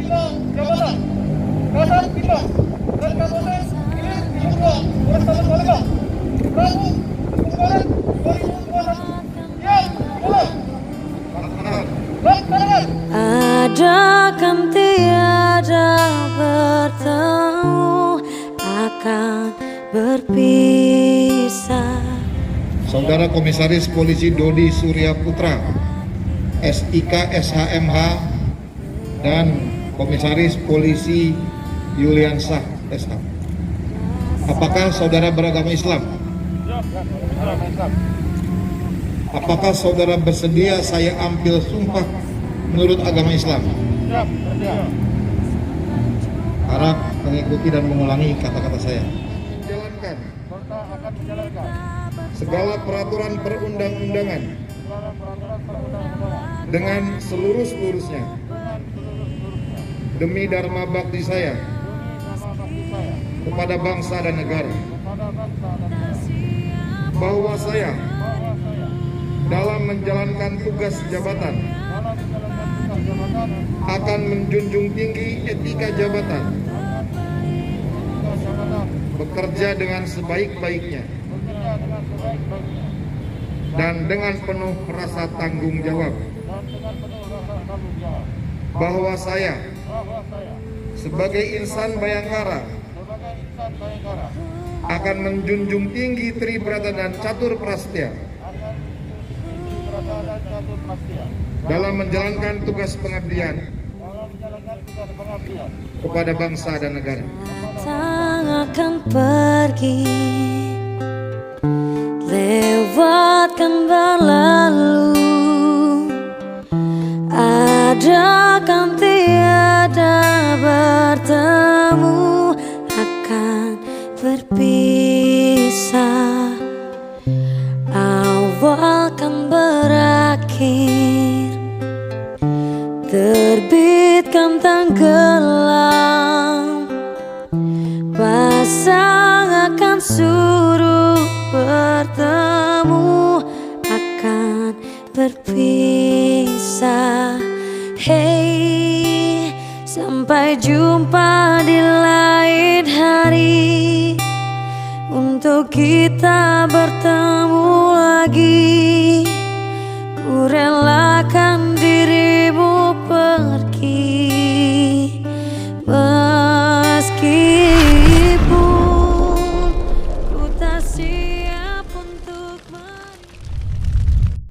lima jabatan Kasat Binmas dan Kapolres ini dibuka oleh Kabupaten Palembang Rabu 10 Maret 2021 yang mulai laksanakan. Ada kan tiada bertemu akan berpisah. Saudara Komisaris Polisi Dodi Surya Putra, SIK SHMH, dan Komisaris Polisi Yuliansah SH. Apakah saudara beragama Islam? Apakah saudara bersedia saya ambil sumpah menurut agama Islam? Harap mengikuti dan mengulangi kata-kata saya. Menjalankan segala peraturan perundang-undangan dengan seluruh-seluruhnya demi dharma bakti saya kepada bangsa dan negara, bahwa saya dalam menjalankan tugas jabatan akan menjunjung tinggi etika jabatan, bekerja dengan sebaik-baiknya dan dengan penuh rasa tanggung jawab, bahwa saya sebagai insan Bayangkara akan menjunjung tinggi Tribrata dan Catur Prastya dalam menjalankan tugas pengabdian kepada bangsa dan negara. Datang akan pergi, lewatkan berlalu, ada kan tiada bertemu akan berpisah. Awal kan berakhir, terbitkan tenggelam, pasang akan suruh bertemu akan berpisah. Hey, sampai jumpa di lain hari, untuk kita bertemu lagi. Ku relakan dirimu pergi.